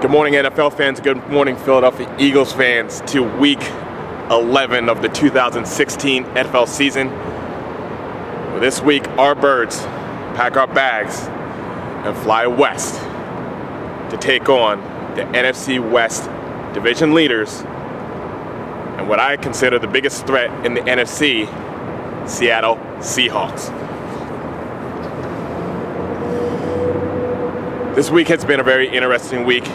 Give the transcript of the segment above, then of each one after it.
Good morning, NFL fans. Good morning, Philadelphia Eagles fans, to Week 11 of the 2016 NFL season. Well, this week, our birds pack our bags and fly west to take on the NFC West division leaders and what I consider the biggest threat in the NFC, Seattle Seahawks. This week has been a very interesting week.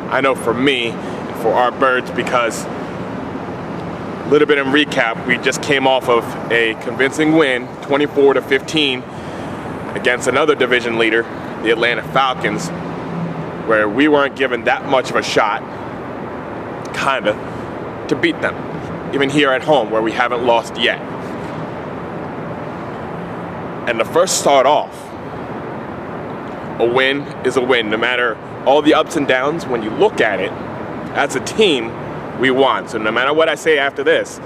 I know for me and for our birds, because a little bit in recap, we just came off of a convincing win, 24-15, against another division leader, the Atlanta Falcons, where we weren't given that much of a shot, kinda, to beat them, even here at home where we haven't lost yet. And to first start off, a win is a win, no matter all the ups and downs. When you look at it, as a team, we won. So no matter what I say after this,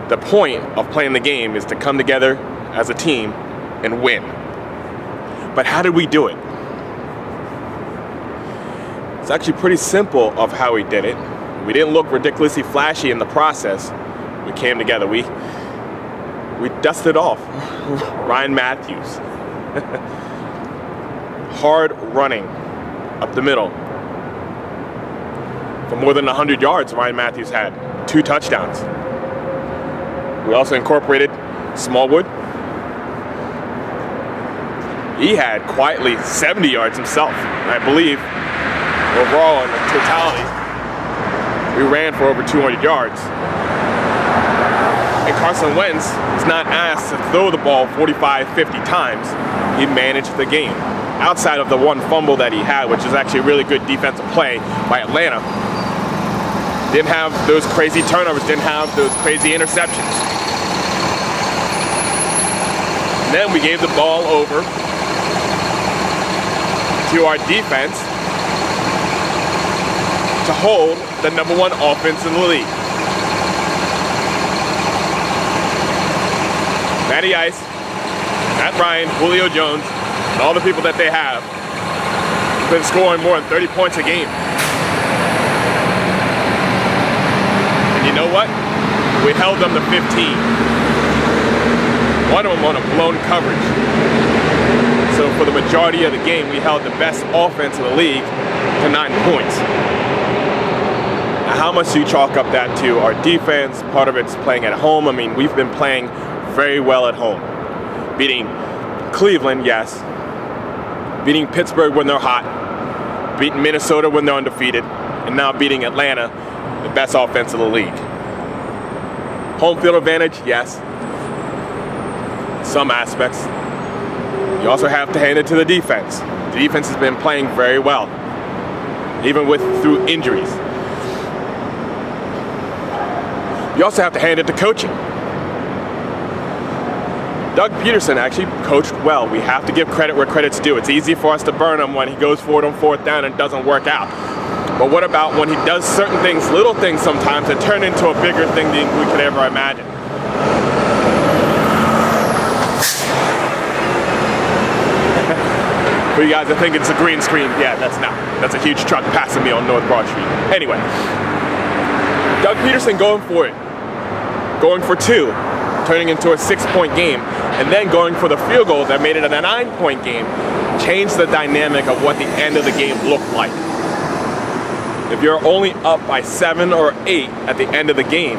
the point of playing the game is to come together as a team and win. But how did we do it? It's actually pretty simple of how we did it. We didn't look ridiculously flashy in the process. We came together. We dusted off Ryan Matthews. Hard running up the middle. For more than 100 yards, Ryan Matthews had 2 touchdowns. We also incorporated Smallwood. He had quietly 70 yards himself. And I believe overall in the totality, we ran for over 200 yards. And Carson Wentz was not asked to throw the ball 45, 50 times. He managed the game. Outside of the one fumble that he had, which is actually a really good defensive play by Atlanta. Didn't have those crazy turnovers, didn't have those crazy interceptions. And then we gave the ball over to our defense to hold the #1 offense in the league. Matty Ice, Matt Ryan, Julio Jones, and all the people that they have been scoring more than 30 points a game. And you know what? We held them to 15. One of them on a blown coverage. So for the majority of the game, we held the best offense in the league to 9 points. Now, how much do you chalk up that to our defense? Part of it's playing at home. I mean, we've been playing very well at home. Beating Cleveland, yes. Beating Pittsburgh when they're hot, beating Minnesota when they're undefeated, and now beating Atlanta, the best offense in the league. Home field advantage, yes. Some aspects. You also have to hand it to the defense. The defense has been playing very well, even through injuries. You also have to hand it to coaching. Doug Peterson actually coached well. We have to give credit where credit's due. It's easy for us to burn him when he goes for it on 4th down and it doesn't work out. But what about when he does certain things, little things sometimes, that turn into a bigger thing than we could ever imagine? For you guys, I think it's a green screen. Yeah, that's not. That's a huge truck passing me on North Broad Street. Anyway, Doug Peterson going for it. Going for 2. Turning into a 6-point game, and then going for the field goal that made it a 9-point game, changed the dynamic of what the end of the game looked like. If you're only up by 7 or 8 at the end of the game,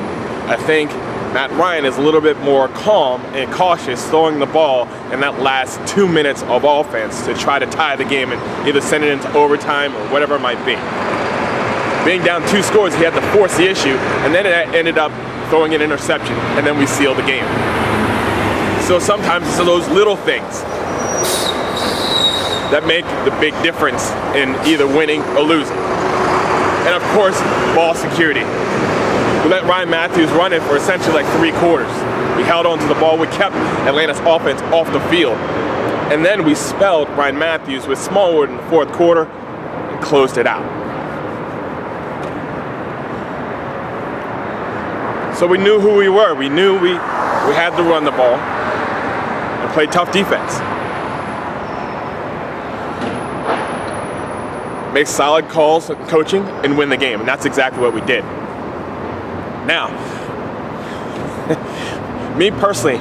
I think Matt Ryan is a little bit more calm and cautious throwing the ball in that last 2 minutes of offense to try to tie the game and either send it into overtime or whatever it might be. Being down 2 scores, he had to force the issue, and then it ended up throwing an interception, and then we seal the game. So sometimes it's those little things that make the big difference in either winning or losing. And of course, ball security. We let Ryan Matthews run it for essentially like 3 quarters. We held on to the ball, we kept Atlanta's offense off the field. And then we spelled Ryan Matthews with Smallwood in the 4th quarter and closed it out. So we knew who we were. We knew we had to run the ball and play tough defense. make solid calls, coaching, and win the game. And that's exactly what we did. Now, me personally,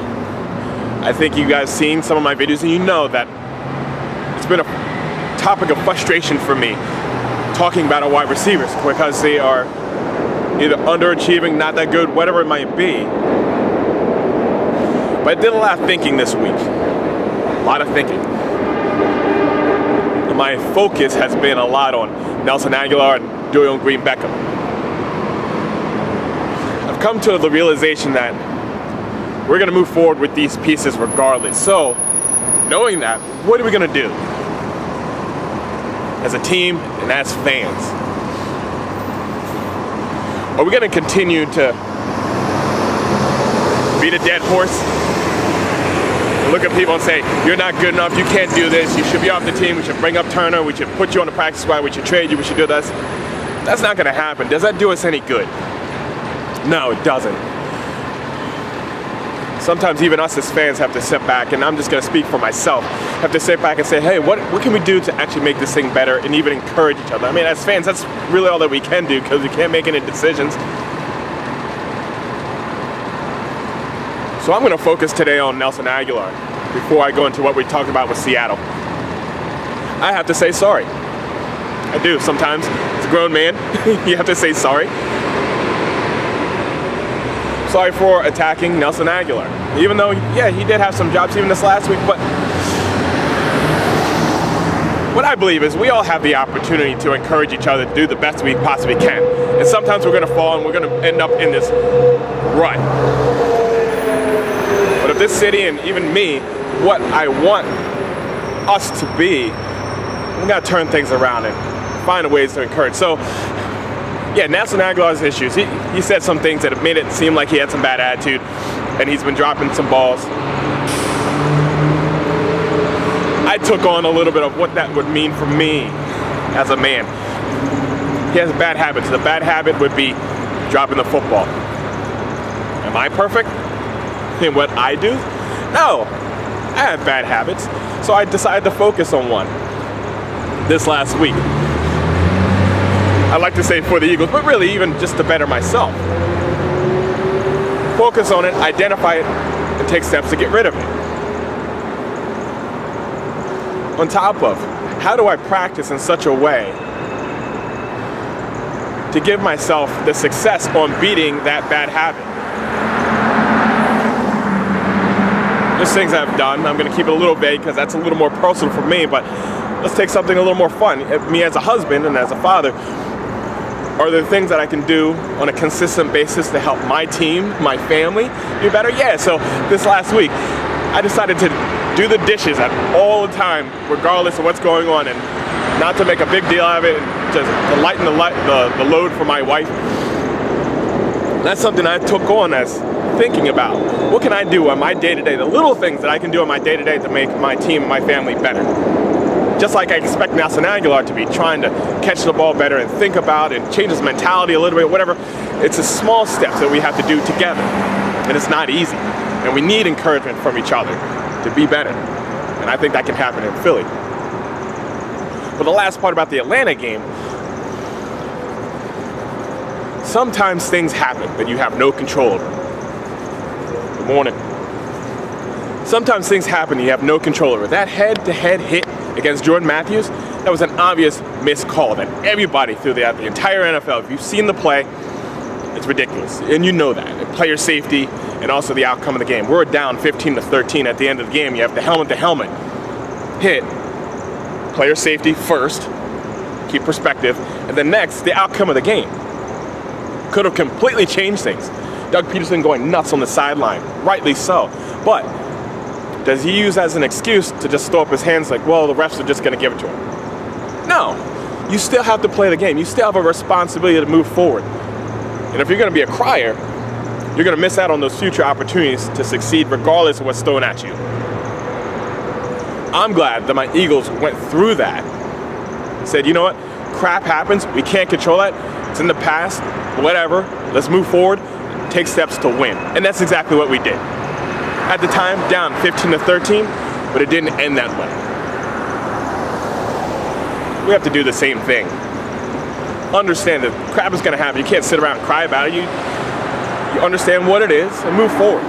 I think you guys seen some of my videos and you know that it's been a topic of frustration for me talking about our wide receivers because they are either underachieving, not that good, whatever it might be. But I did a lot of thinking this week. A lot of thinking. And my focus has been a lot on Nelson Aguilar and Dorian Green-Beckham. I've come to the realization that we're going to move forward with these pieces regardless. So, knowing that, what are we going to do? As a team and as fans. Are we going to continue to beat a dead horse? And look at people and say, you're not good enough, you can't do this, you should be off the team, we should bring up Turner, we should put you on the practice squad, we should trade you, we should do this. That's not going to happen. Does that do us any good? No, it doesn't. Sometimes even us as fans have to sit back, and I'm just going to speak for myself, have to sit back and say, hey, what can we do to actually make this thing better and even encourage each other? I mean, as fans, that's really all that we can do because we can't make any decisions. So I'm going to focus today on Nelson Aguilar before I go into what we talked about with Seattle. I have to say sorry. I do sometimes. As a grown man, you have to say sorry. Sorry for attacking Nelson Aguilar. Even though, yeah, he did have some drops even this last week, but what I believe is we all have the opportunity to encourage each other to do the best we possibly can. And sometimes we're going to fall and we're going to end up in this rut. But if this city and even me, what I want us to be, we got to turn things around and find ways to encourage. So, yeah, Nelson Aguilar's issues. He said some things that have made it seem like he had some bad attitude, and he's been dropping some balls. I took on a little bit of what that would mean for me as a man. He has bad habits. The bad habit would be dropping the football. Am I perfect in what I do? No, I have bad habits. So I decided to focus on one this last week. I like to say for the Eagles, but really even just to better myself. Focus on it, identify it, and take steps to get rid of it. On top of, how do I practice in such a way to give myself the success on beating that bad habit? There's things I've done. I'm going to keep it a little vague because that's a little more personal for me, but let's take something a little more fun. Me as a husband and as a father, are there things that I can do on a consistent basis to help my team, my family do better? Yeah, so this last week, I decided to do the dishes all the time, regardless of what's going on, and not to make a big deal out of it, and just to lighten the load for my wife. That's something I took on as thinking about. What can I do on my day-to-day, the little things that I can do on my day-to-day to make my team and my family better? Just like I expect Nelson Aguilar to be trying to catch the ball better and think about and change his mentality a little bit, whatever. It's a small steps that we have to do together. And it's not easy. And we need encouragement from each other to be better. And I think that can happen in Philly. But the last part about the Atlanta game, sometimes things happen that you have no control over. Good morning. Sometimes things happen you have no control over. That head-to-head hit against Jordan Matthews, that was an obvious missed call that everybody throughout the entire NFL, if you've seen the play, it's ridiculous. And you know that. And player safety and also the outcome of the game. We're down 15-13 at the end of the game. You have the helmet-to-helmet hit. Player safety first, keep perspective, and then next, the outcome of the game. Could have completely changed things. Doug Peterson going nuts on the sideline, rightly so. But does he use as an excuse to just throw up his hands like, well, the refs are just going to give it to him? No. You still have to play the game. You still have a responsibility to move forward. And if you're going to be a crier, you're going to miss out on those future opportunities to succeed regardless of what's thrown at you. I'm glad that my Eagles went through that. Said, you know what? Crap happens. We can't control that. It's in the past. Whatever. Let's move forward. Take steps to win. And that's exactly what we did. At the time, down 15-13, but it didn't end that way. we have to do the same thing. Understand that crap is going to happen. You can't sit around and cry about it. You understand what it is and move forward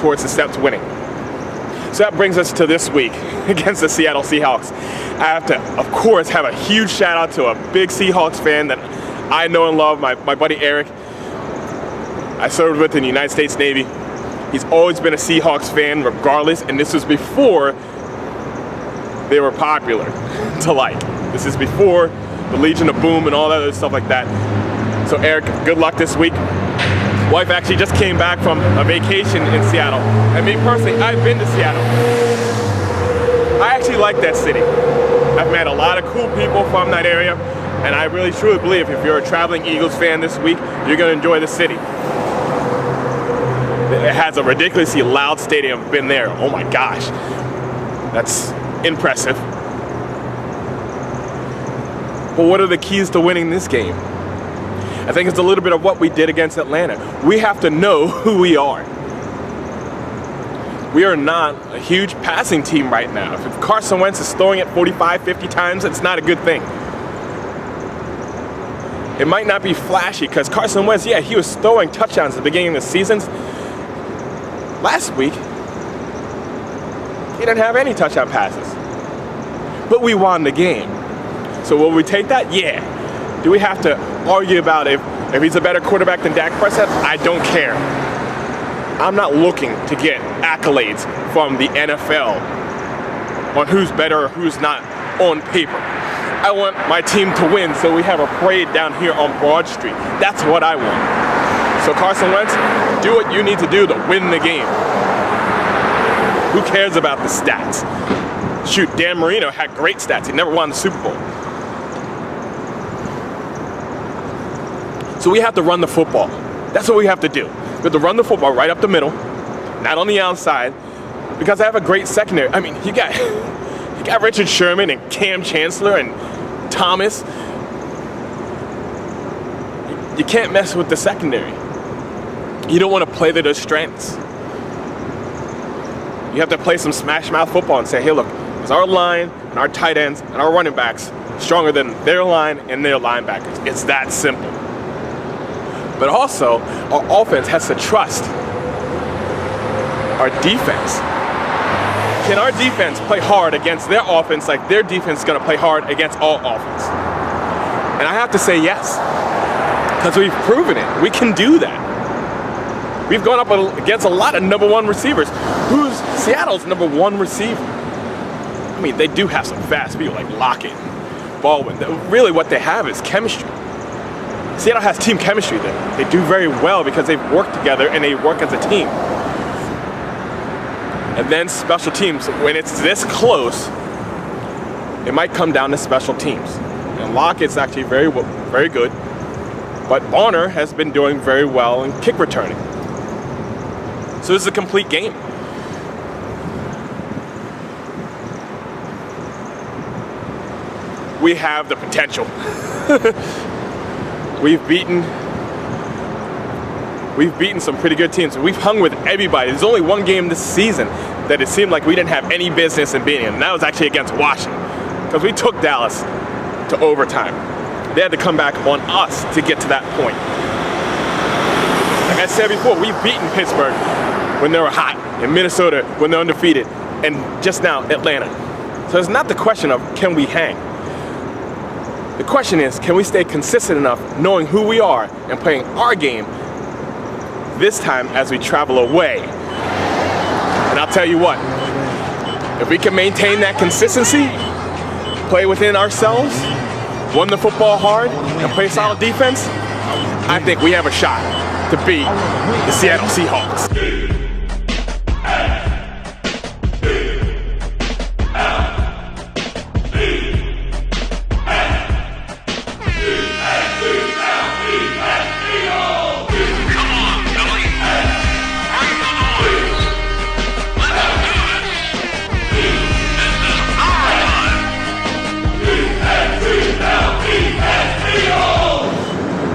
towards the step to winning. So that brings us to this week against the Seattle Seahawks. I have to, of course, have a huge shout out to a big Seahawks fan that I know and love, my buddy Eric. I served with in the United States Navy. He's always been a Seahawks fan regardless, and this was before they were popular to like. This is before the Legion of Boom and all that other stuff like that. So Eric, good luck this week. Wife actually just came back from a vacation in Seattle. And me personally, I've been to Seattle. I actually like that city. I've met a lot of cool people from that area, and I really truly believe if you're a traveling Eagles fan this week, you're gonna enjoy the city. It has a ridiculously loud stadium. I've been there. Oh my gosh. That's impressive. But what are the keys to winning this game? I think it's a little bit of what we did against Atlanta. We have to know who we are. We are not a huge passing team right now. If Carson Wentz is throwing it 45, 50 times, it's not a good thing. It might not be flashy because Carson Wentz, yeah, he was throwing touchdowns at the beginning of the seasons. Last week, he didn't have any touchdown passes. But we won the game. So will we take that? Yeah. Do we have to argue about if he's a better quarterback than Dak Prescott? I don't care. I'm not looking to get accolades from the NFL on who's better or who's not on paper. I want my team to win, so we have a parade down here on Broad Street. That's what I want. So Carson Wentz, do what you need to do to win the game. Who cares about the stats? Shoot, Dan Marino had great stats. He never won the Super Bowl. So we have to run the football. That's what we have to do. We have to run the football right up the middle, not on the outside, because I have a great secondary. I mean, you got Richard Sherman and Cam Chancellor and Thomas. You can't mess with the secondary. You don't want to play to their strengths. You have to play some smash mouth football and say, hey, look, is our line and our tight ends and our running backs stronger than their line and their linebackers? It's that simple. But also, our offense has to trust our defense. Can our defense play hard against their offense like their defense is going to play hard against all offense? And I have to say yes, because we've proven it. We can do that. We've gone up against a lot of number one receivers. Who's Seattle's number one receiver? I mean, they do have some fast people like Lockett, Baldwin. Really what they have is chemistry. Seattle has team chemistry that they do very well because they've worked together and they work as a team. And then special teams, when it's this close, it might come down to special teams. And Lockett's actually very good, but Bonner has been doing very well in kick returning. So this is a complete game. We have the potential. We've beaten some pretty good teams. We've hung with everybody. There's only one game this season that it seemed like we didn't have any business in beating, and that was actually against Washington, because we took Dallas to overtime. They had to come back on us to get to that point. Like I said before, we've beaten Pittsburgh when they were hot, and Minnesota when they're undefeated, and just now Atlanta. So it's not the question of can we hang. The question is, can we stay consistent enough knowing who we are and playing our game this time as we travel away? And I'll tell you what, if we can maintain that consistency, play within ourselves, run the football hard, and play solid defense, I think we have a shot to beat the Seattle Seahawks.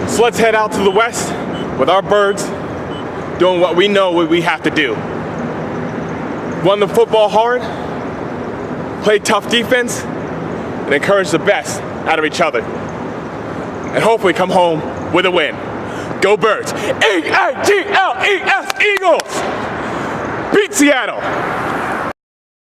So let's head out to the west with our birds doing what we know we have to do. Run the football hard, play tough defense, and and encourage the best out of each other. And hopefully come home with a win. Go Birds. E-A-G-L-E-S Eagles! Beat Seattle!